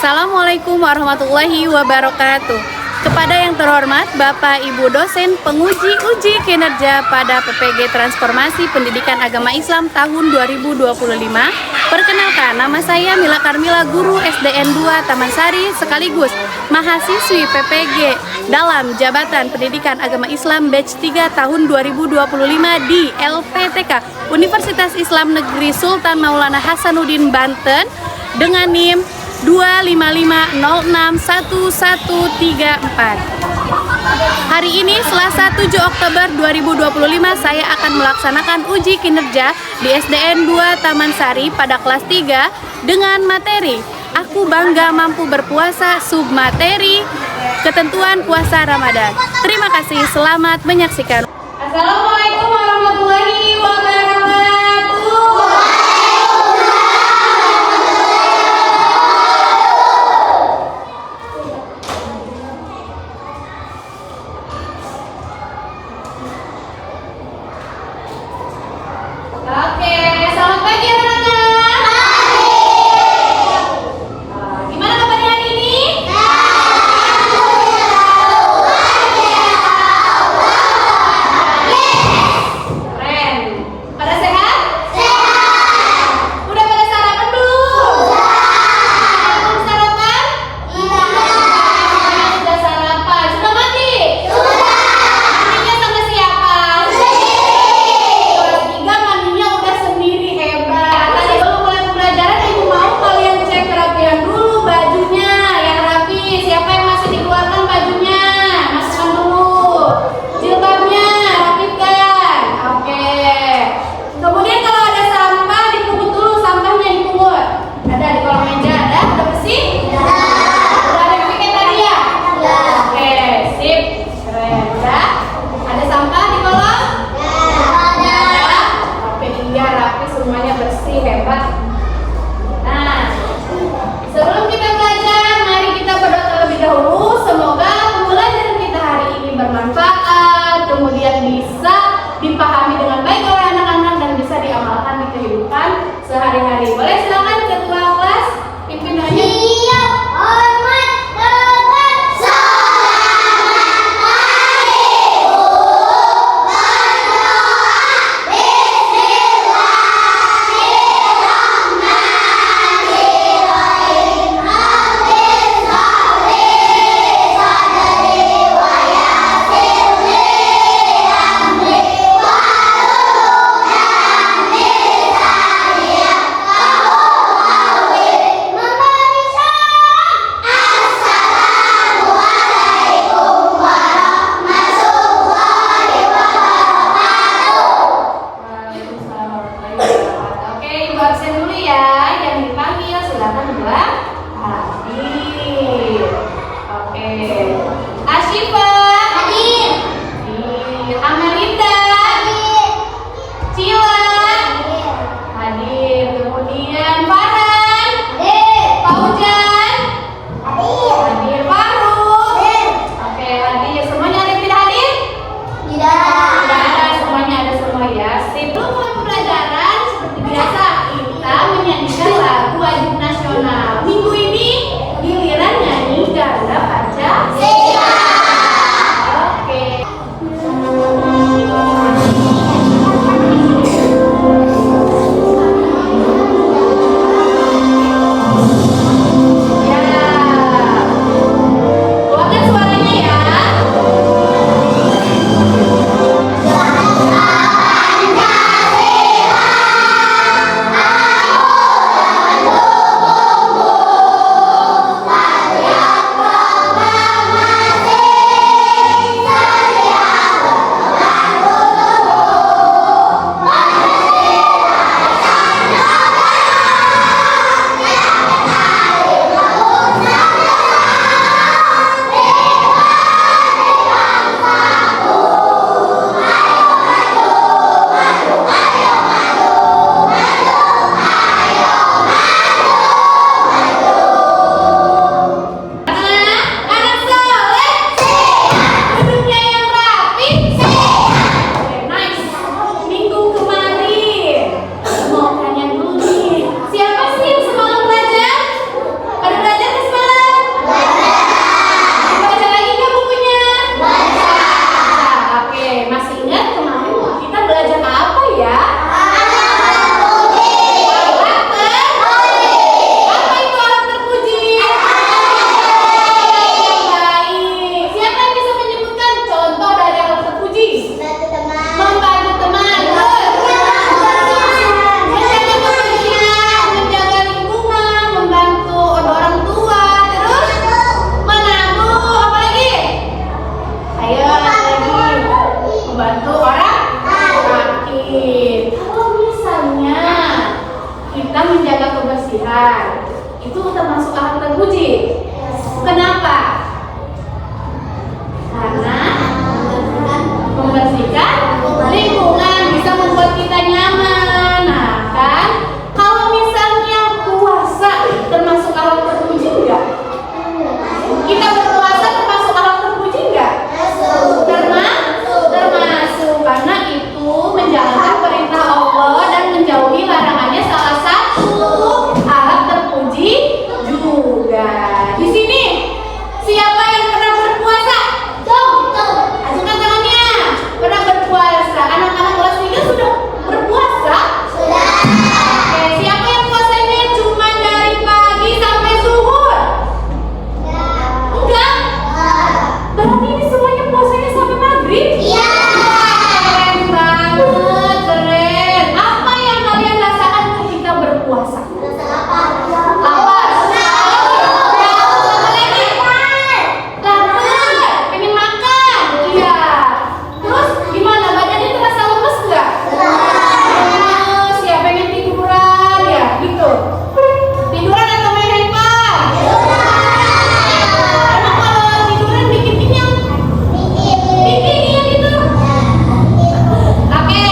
Assalamualaikum warahmatullahi wabarakatuh. Kepada yang terhormat Bapak Ibu dosen penguji uji kinerja pada PPG Transformasi Pendidikan Agama Islam tahun 2025. Perkenalkan, nama saya Mila Karmila, guru SDN 2 Taman Sari sekaligus mahasiswi PPG dalam Jabatan Pendidikan Agama Islam batch 3 tahun 2025 di LPTK Universitas Islam Negeri Sultan Maulana Hasanuddin Banten dengan NIM 255061134. Hari ini Selasa 7 Oktober 2025 saya akan melaksanakan uji kinerja di SDN 2 Taman Sari pada kelas 3 dengan materi Aku Bangga Mampu Berpuasa, submateri Ketentuan Puasa Ramadan. Terima kasih, selamat menyaksikan. Assalamualaikum warahmatullahi wabarakatuh. Oke, selamat pagi anak-anak. Gimana kabarnya hari ini? Keren. Pada sehat? Udah pada sarapan belum? Belum sarapan? Sudah sarapan. Sudah mandi? Mandinya sama siapa? Kelas 3 mandinya udah sendiri, hebat. Tadi sebelum mulai pembelajaran ibu mau kalian cek kerapian dulu bajunya yang rapi. Siapa yang masih dikeluarkan bajunya? Masukkan dulu. Jilbabnya rapikan. Oke. Kemudian kalau ada sampah dipungut dulu, sampahnya dipungut. Ada di kolong meja, ada? Udah bersih? Udah ada yang bikin tadi ya? Oke, sip. Keren. Udah? Ada sampah di kolong? Ada. Oke, iya, rapi, semuanya bersih, hebat. Nah, sebelum kita belajar, mari kita berdoa terlebih dahulu. Semoga pembelajaran kita hari ini bermanfaat, kemudian bisa dipahami dengan baik oleh anak-anak dan bisa diamalkan di kehidupan sehari-hari. Boleh silakan ketua kelas pimpin doanya. kebersihan. Itu termasuk akhlak terpuji. Kenapa? Karena membersihkan lingkungan, bisa membuat kita nyaman. Nah kan, kalau misalnya puasa termasuk akhlak terpuji enggak? Kita berpuasa termasuk akhlak terpuji enggak? Termasuk, karena itu menjalankan perintah Allah dan menjauhi larangannya, salah satu akhlak terpuji juga. Di sini siapa yang pernah berpuasa? Ajukan tangannya. Pernah berpuasa? Anak-anak kelas 3 sudah berpuasa? Sudah. Oke, siapa yang puasanya cuma dari pagi sampai zuhur? Enggak. Berarti ini semuanya puasanya sampai maghrib? Iya. Keren banget, keren. Apa yang kalian rasakan ketika berpuasa? Lapar. Pengen makan. Iya. Terus gimana? Badannya terasa lemes nggak? Lemes. Ya, pengen tiduran ya, gitu. Tiduran atau main handphone? Karena kalau tiduran bikin kenyang. Bikin iya gitu. Oke.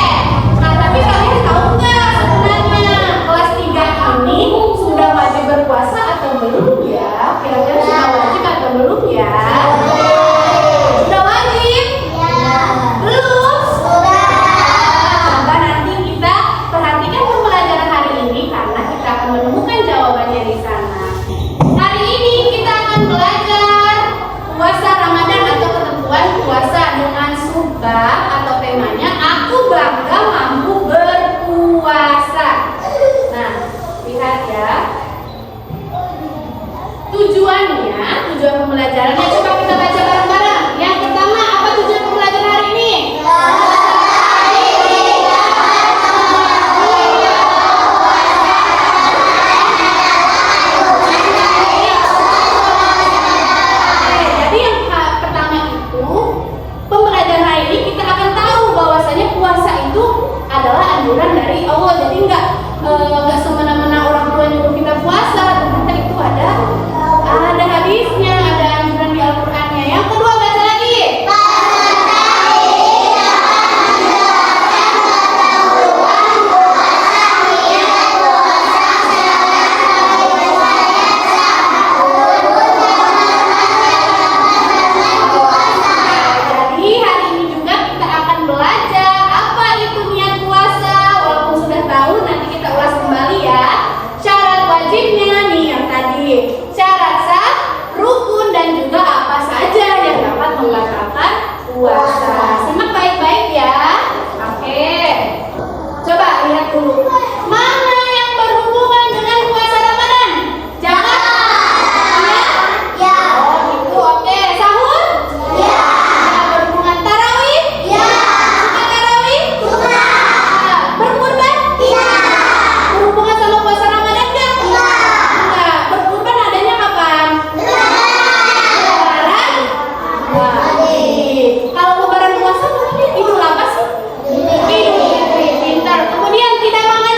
Nah, tapi kalian tahu nggak sebenarnya kelas 3 ini sudah wajib berpuasa atau belum ya? Kira-kira sudah wajib atau belum ya? Sudah wajib? Belum? Maka nanti kita perhatikan pembelajaran hari ini karena kita akan menemukan jawabannya di sana. Hari ini kita akan belajar puasa Ramadan atau ketentuan puasa dengan subbab atau temanya Aku Bangga Mampu Berpuasa. Nah, lihat ya. Tujuan pembelajarannya coba kita baca bareng-bareng. Yang pertama, apa tujuan pembelajaran hari ini? Jadi yang pertama itu, pembelajaran hari ini kita akan tahu bahwasanya puasa itu adalah anjuran dari Allah. Jadi nggak semena-mena orang tua nyuruh kita puasa, ternyata itu ada hadisnya, ada anjuran di Al-Qur'annya. Yang kedua, baca lagi. Jadi hari ini juga kita akan belajar apa itu niat puasa. Walaupun sudah tahu, nanti kita ulas kembali ya. Syarat wajibnya nih yang tadi, syarat sah, rukun, dan juga apa saja yang dapat membatalkan puasa. Simak baik-baik ya. Oke. Coba lihat dulu. Mana yang berhubungan dengan puasa Ramadan? Jangan. Ya. Oh gitu. Oke. Sahur? Ya. Berhubungan tarawih? Ya. Suka tarawih? Suka. Berkurban? Tidak. Berhubungan sama puasa Ramadan nggak? Enggak. Berkurban adanya kapan? Lebaran? Kalau lebaran puasa namanya Idul apa sih? Idul Fitri. Pintar. Kemudian tidak makan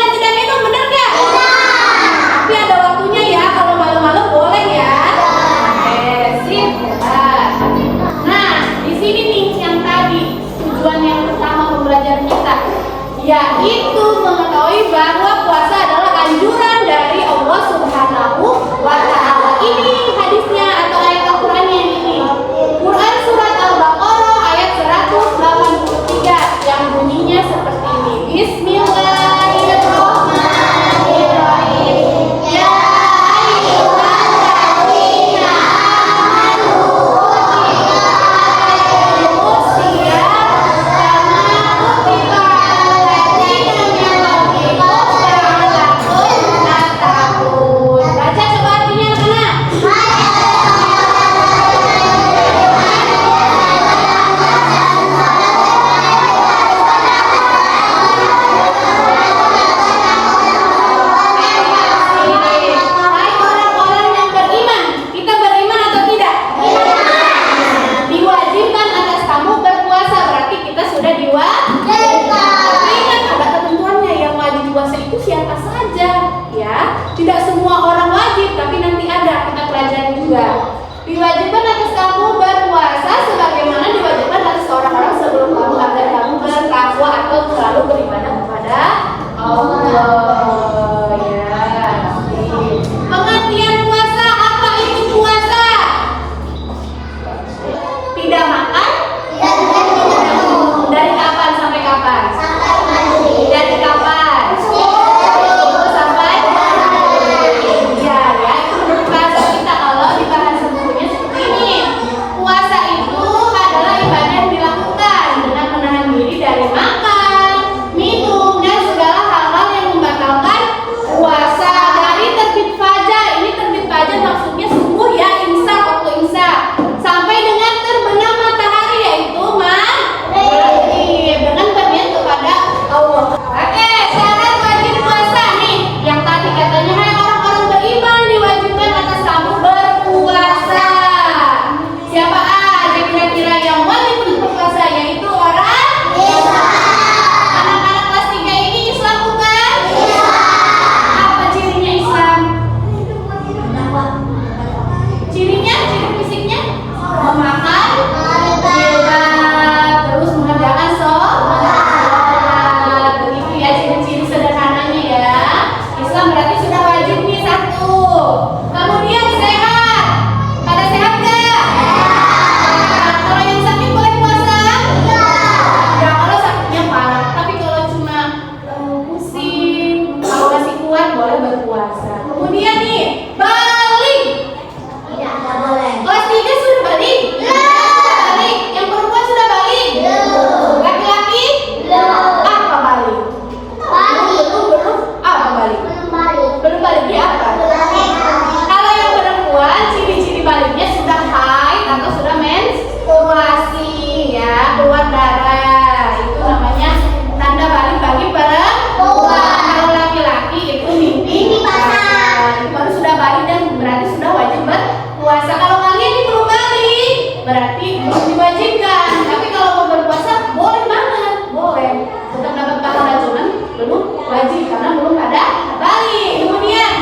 wajib karena belum ada balik. Kemudian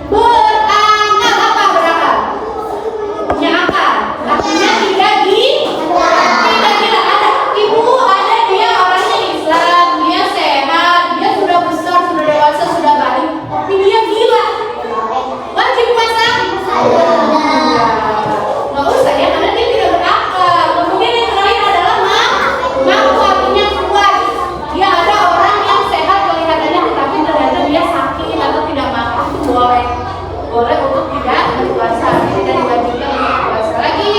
berakal, apa berakal? Punya akal, artinya tidak gila. Ada ibu, ada dia orangnya Islam, dia sehat, dia sudah besar, sudah dewasa, sudah balik, tapi dia gila. Wajib puasa? Nggak usah ya, karena dia tidak berakal. Kemudian yang terakhir adalah mampu, artinya kuat. Dia ada orang yang sehat kelihatannya, tetapi ternyata dia sakit atau tidak mampu, itu boleh untuk tidak berpuasa, tidak diwajibkan untuk puasa lagi.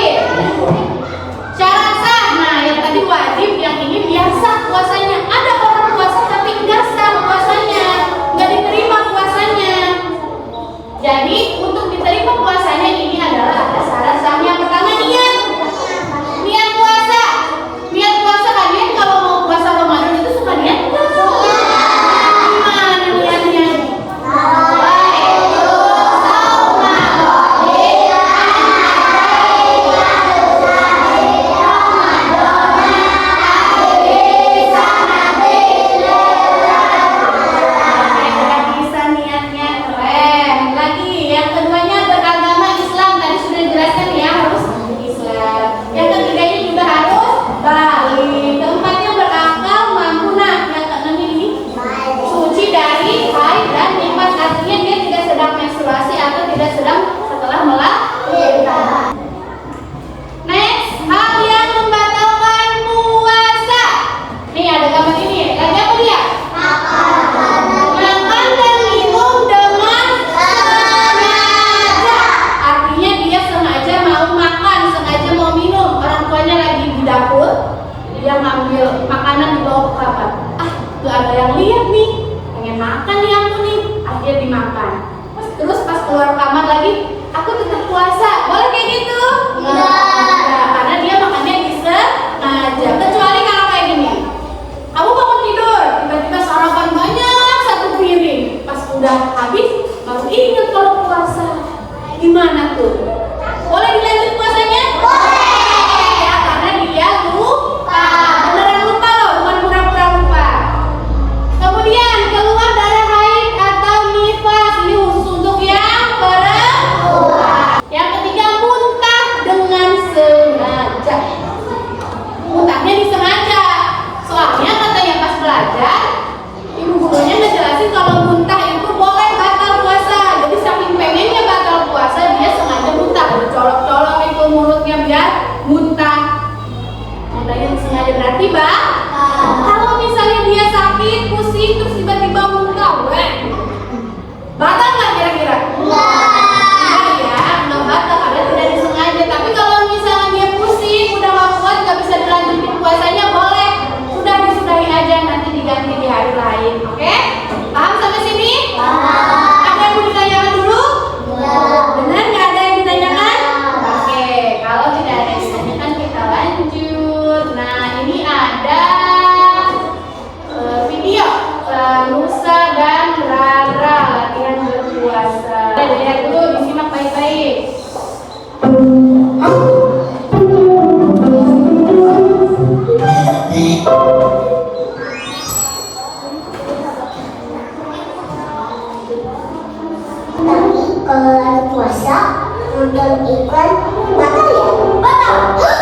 Syarat sah, nah yang tadi wajib, yang ini biasa puasanya. Ada orang puasa tapi nggak sah puasanya, nggak diterima puasanya. Jadi untuk diterima puasanya ini adalah ada syarat sahnya. Yang pertama niat puasa. Niat puasa kalian kalau mau puasa Ramadan itu suka niat nggak? Gimana niatnya? Bisa niatnya keren. Lagi yang keduanya beragama Islam, tadi sudah dijelaskan ya, harus Islam. Yang ketiganya juga harus balik. Keempatnya berakal, mampu. Nah yang keenam ini suci dari haid dan nifas, artinya dia tidak sedang menstruasi atau tidak sedang setelah melahirkan. Next, hal yang membatalkan puasa. Nih ada gambar ini, lagi apa dia? Makan dan minum dengan sengaja. Artinya dia sengaja mau makan, sengaja mau minum. Orang tuanya lagi di dapur, dia ngambil makanan dibawa ke kamar. Gak ada yang lihat nih, pengen makan nih aku nih, akhirnya dimakan. Terus pas keluar kamar lagi, aku tetap puasa. Boleh kayak gitu? Enggak, karena dia makannya disengaja. Kecuali kalau kayak gini, kamu bangun tidur, tiba-tiba sarapan banyak satu piring, pas udah habis baru ingat kalau puasa. Gimana tuh? Boleh dilanjut puasanya? Boleh ya, karena dia lupa. Beneran lupa loh, bukan pura-pura lupa. Kemudian keluar darah haid atau nifas, ini khusus untuk yang perempuan. Yang ketiga, muntah dengan sengaja. Muntahnya disengaja. Soalnya katanya pas belajar, ibu gurunya ngejelasin kalau muntah itu boleh batal puasa. Jadi saking pengennya batal puasa, dia sengaja muntah. Colok-colok itu mulutnya biar muntah. Muntahnya sengaja berarti kalau misalnya dia sakit, pusing, terus tiba-tiba muntah, batal nggak kira-kira? Enggak ya, nggak batal karena tidak disengaja. Tapi kalau misalnya dia pusing, udah nggak kuat, nggak bisa dilanjutin puasanya, boleh. Sudah disudahi aja, nanti diganti di hari lain. Oke? Paham sampai sini? Ada yang mau ditanyakan dulu? Benar nggak ada yang ditanyakan? Oke, kalau tidak ada yang ditanyakan kita lanjut. Nah ini ada video Nusa dan Rara latihan berpuasa. Lihat dulu, disimak baik-baik. Kalau lagi puasa nonton iklan batal ya?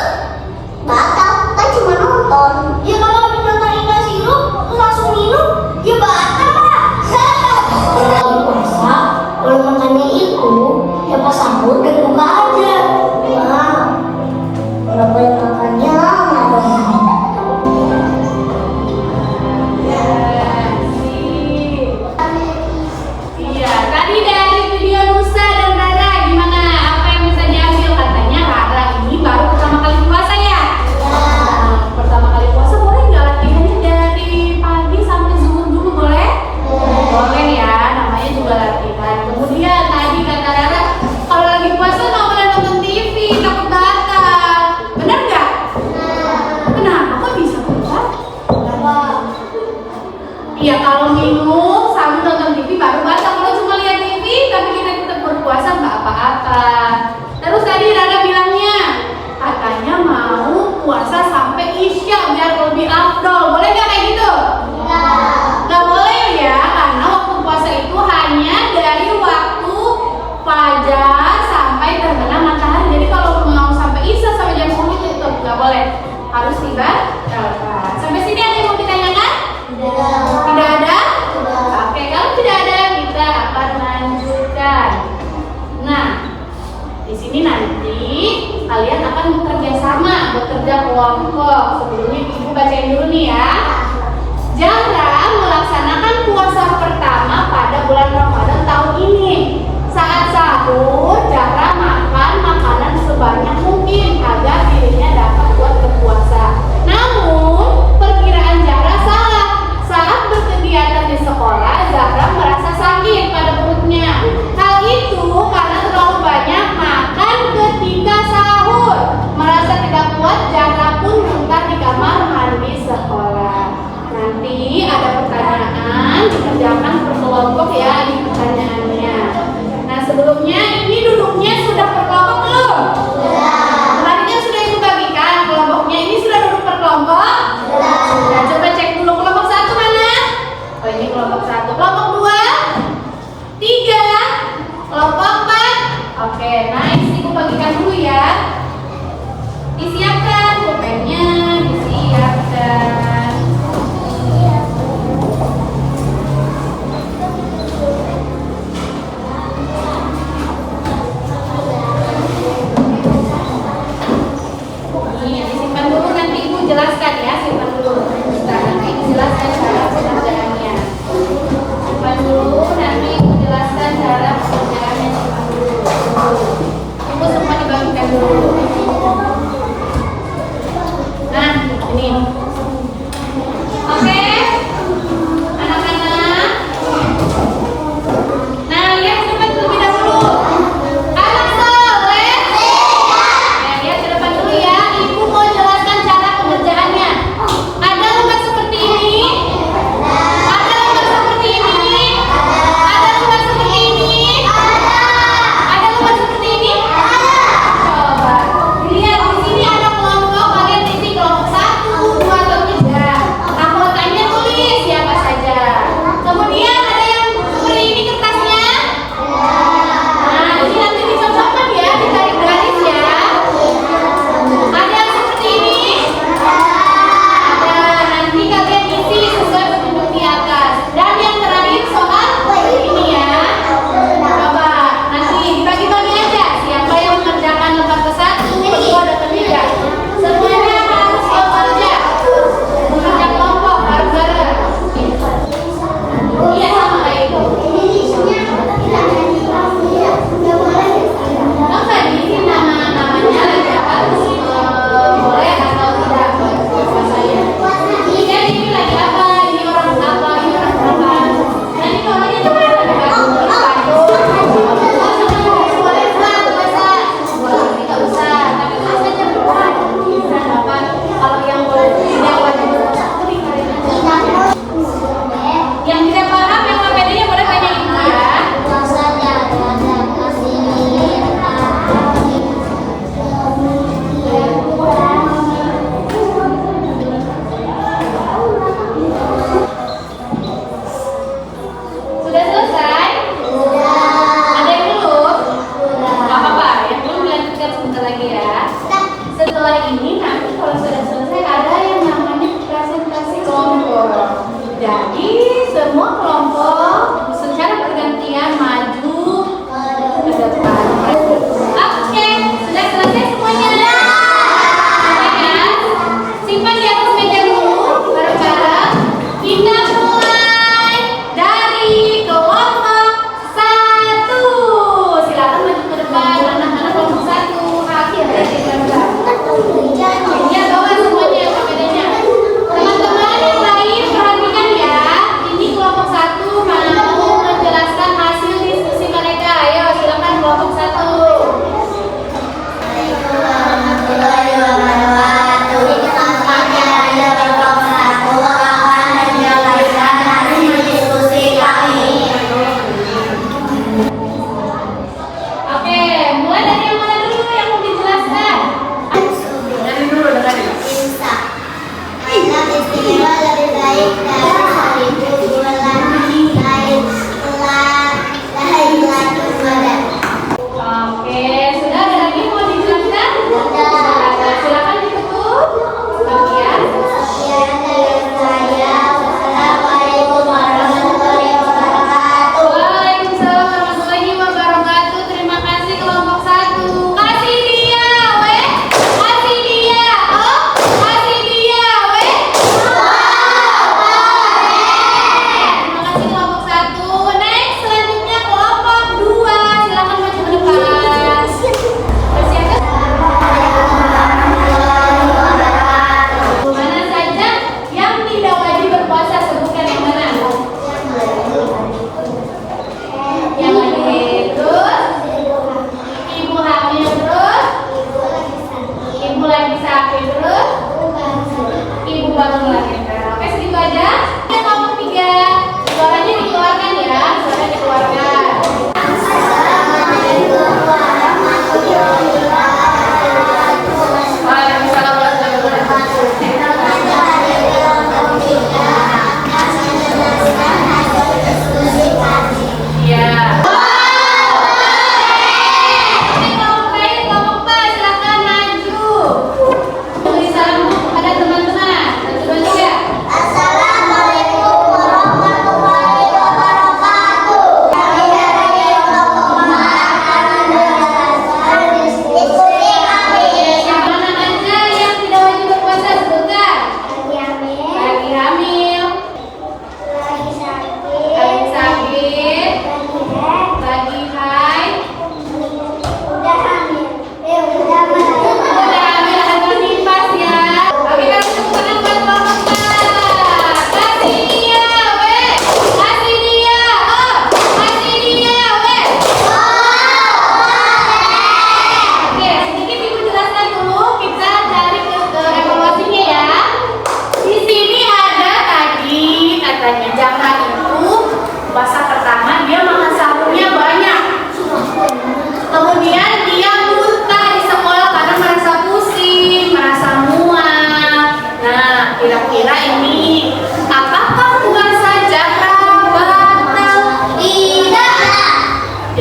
Batal kan cuma nonton. Ya kalau habis nonton iklan sirup terus langsung minum ya batal lah. Kalau lagi puasa kalau makannya itu ya pas sahur dan buka aja. Wah, nggak boleh makannya lama dong. Iya, tadi dari video Nusa dan Rara gimana? Apa yang bisa diambil? Katanya Rara ini bacain dulu nih ya. Zahra melaksanakan puasa pertama pada bulan Ramadan tahun ini. Saat sahur, Zahra makan makanan sebanyak mungkin agar dirinya dapat kuat berpuasa. Namun, perkiraan Zahra salah. Saat berkegiatan di sekolah, Zahra merasa sakit pada perutnya. Hal itu karena terlalu banyak makan ketika sahur. Merasa tidak kuat, Zahra pun muntah di kamar mandi sekolah. Nanti ada pertanyaan, dikerjakan per kelompok ya di pertanyaannya. Nah, sebelumnya ini duduknya sudah per kelompok belum? Kemarin kan sudah ibu bagikan kelompoknya, ini sudah duduk per kelompok? Nah, coba cek dulu kelompok 1 mana? Oh, ini kelompok 1. Kelompok 2? 3? Kelompok 4? Oke, nice. Ibu bagikan dulu ya. Disiapkan pulpennya, disiapkan. Disimpan dulu, nanti ibu jelaskan ya, simpan dulu. Nah, nanti ibu jelaskan cara pengerjaannya. Simpan dulu, nanti ibu jelaskan cara pengerjaannya. Simpan dulu. Ibu semua dibagikan dulu.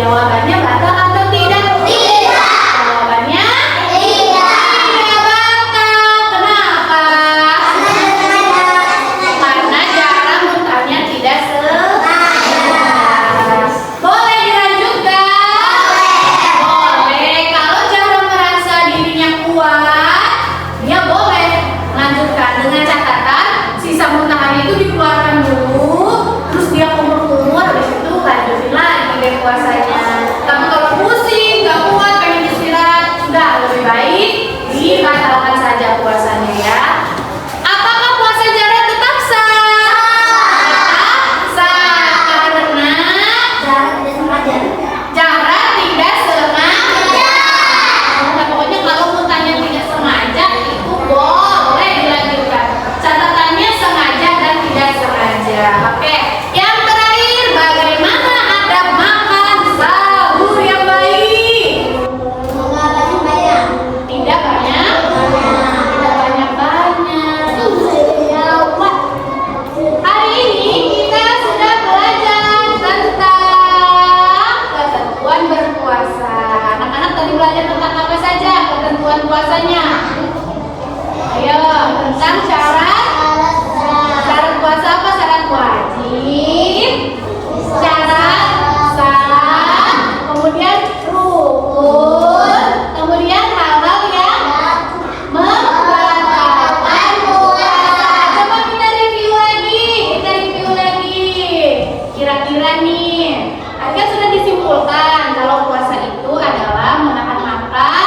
Jawabannya batal atau tidak? Tidak. Jawabannya Tidak. tidak batal. Kenapa? Karena jarang muntahnya tidak sejelas. Boleh dilanjutkan? Boleh. Kalau Zahra merasa dirinya kuat, dia boleh melanjutkan dengan catatan sisa muntahan itu dikeluarkan dulu, terus dia kumur-kumur, habis itu lanjutin lagi deh puasanya. Tapi kalau pusing, nggak kuat, pengen istirahat, sudah lebih baik dibatalkan saja puasanya ya. Apakah puasa Zahra tetap sah? Tetap sah karena Zahra tidak sengaja. Nah, pokoknya kalau muntahnya tidak sengaja itu boleh dilanjutkan. Catatannya sengaja dan tidak sengaja. Oke, yang terakhir, bagaimana adab makan sahur yang baik? Tidak banyak. Tidak banyak-banyak. Hari ini kita sudah belajar tentang ketentuan berpuasa. Anak-anak tadi belajar tentang apa saja ketentuan puasanya? Ayo, tentang syarat puasa apa? Syarat wajib, syarat sah, kemudian rukun, kemudian hal-hal yang membatalkan puasa. Coba kita review lagi. Kira-kira nih, akhirnya sudah disimpulkan kalau puasa itu adalah menahan makan